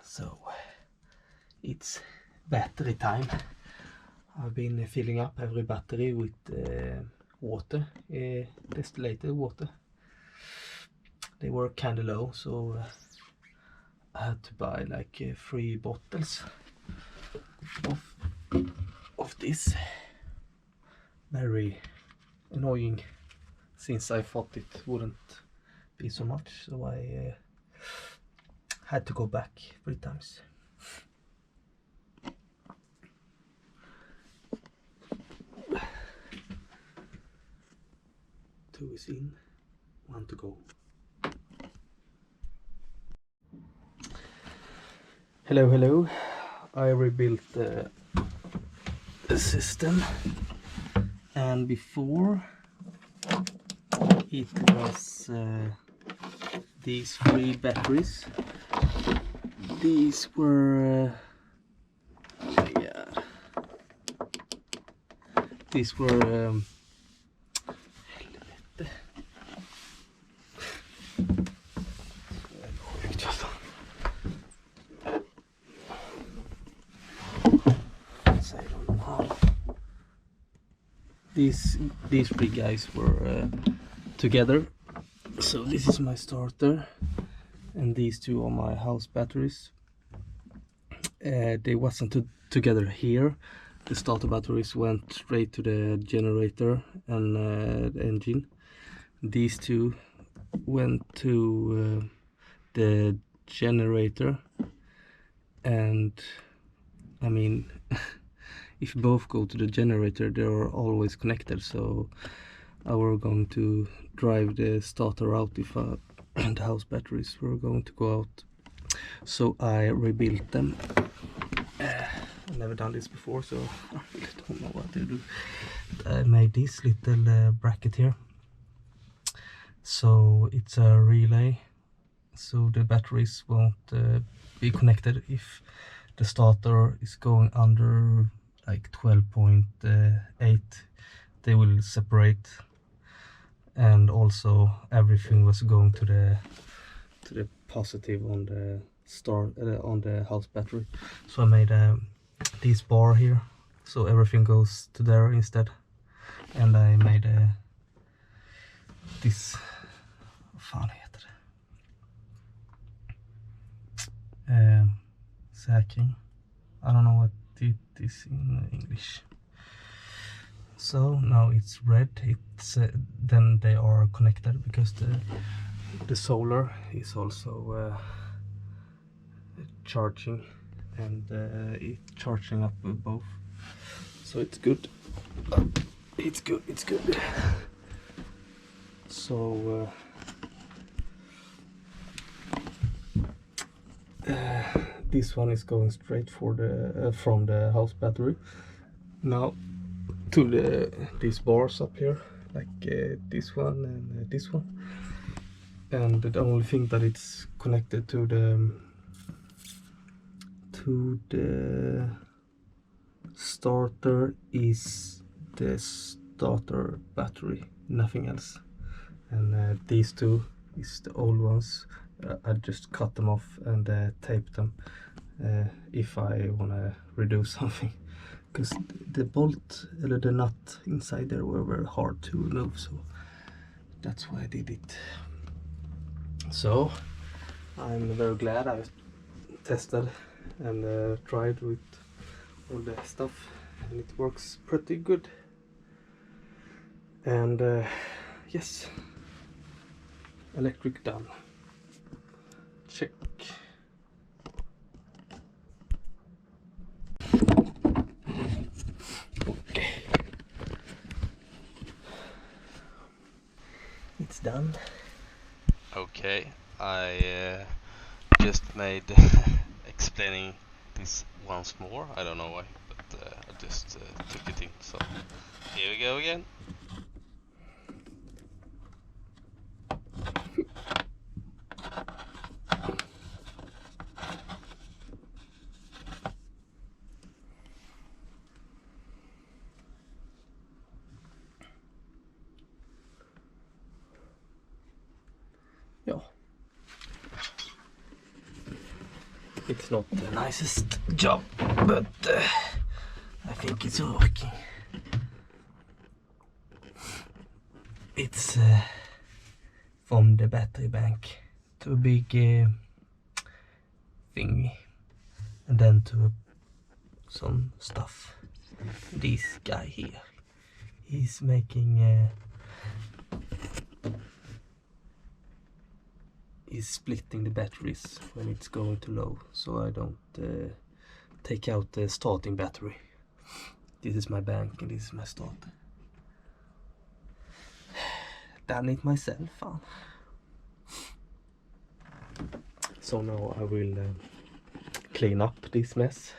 So it's battery time. I've been filling up every battery with water, distilled water. They were kind of low, so I had to buy like 3 bottles of this. Very annoying, since I thought it wouldn't be so much, so I had to go back 3 times. 2 is in, 1 to go. Hello. I rebuilt the system, and before it was these 3 batteries. These were these were these 3 guys were together. So this is my starter, and these 2 are my house batteries. They wasn't together here. The starter batteries went straight to the generator and the engine. These 2 went to the generator, and I mean if both go to the generator, they're always connected, so I were going to drive the starter out if the house batteries were going to go out. So I rebuilt them. I've never done this before, so I really don't know what to do. I made this little bracket here, so it's a relay, so the batteries won't be connected if the starter is going under like 12.8. They will separate, and also everything was going to the positive on the on the house battery. So I made this bar here, so everything goes to there instead. And I made this, vad fan heter det? Säkring. I don't know what it is in English. So now it's red. It's then they are connected, because the solar is also charging, and it's charging up both, so it's good. It's good. So this one is going straight for the from the house battery now to these bars up here, like this one and this one. And the only thing that it's connected to the starter is the starter battery, nothing else. And these 2 is the old ones. I just cut them off and taped them if I want to redo something, because the bolt or the nut inside there were very hard to remove, so that's why I did it. So I'm very glad I tested and tried with all the stuff, and it works pretty good. And yes, electric done. Check. Okay, it's done. Okay, I just made explaining this once more. I don't know why, but I just took it in. So here we go again. Ja. It's not the nicest job, but I think it's working. It's from the battery bank to a big thingy, and then to some stuff. This guy here, he's making he's splitting the batteries when it's going too low, so I don't take out the starting battery. This is my bank and this is my starter. Done it myself, fun. So now I will clean up this mess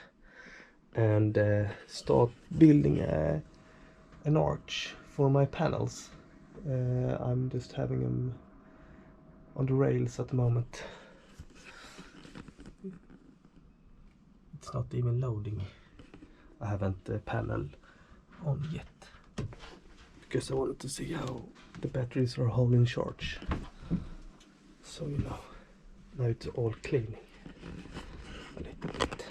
and start building an arch for my panels. I'm just having them on the rails at the moment. It's not even loading. I haven't the panel on yet because I wanted to see how the batteries are holding charge. So you know, now it's all cleaning a little bit.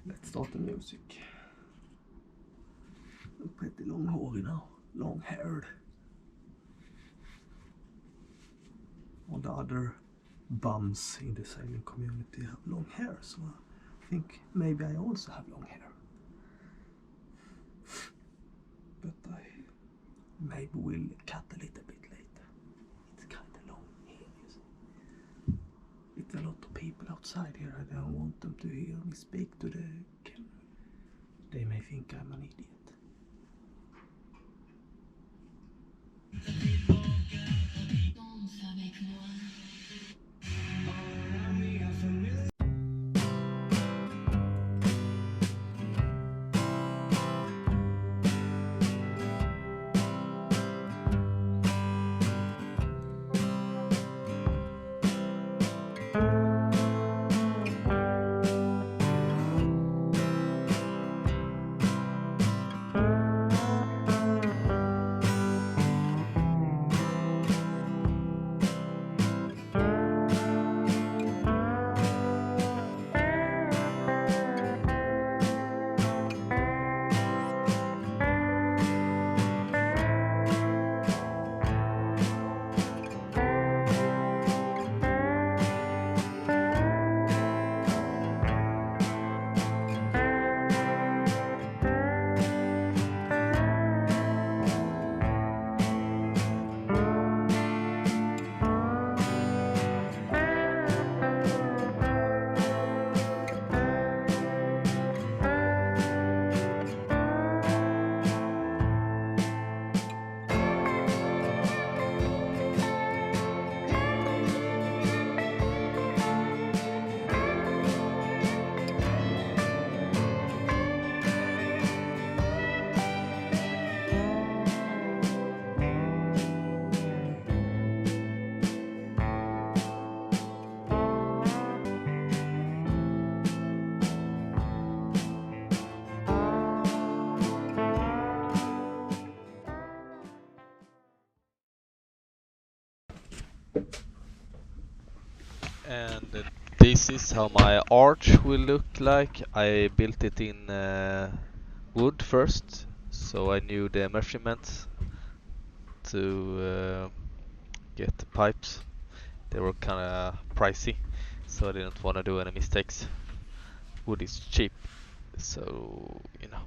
Let's start the music. I'm pretty longhårig now, long-haired. All the other bums in the sailing community have long hair, so I think maybe I also have long hair. But I maybe will cut a little bit later. It's kind of long here, you see. It's a lot of people outside here. I don't want them to hear me speak to the camera. They may think I'm an idiot. And this is how my arch will look like. I built it in wood first, so I knew the measurements to get the pipes. They were kind of pricey, so I didn't want to do any mistakes. Wood is cheap, so you know.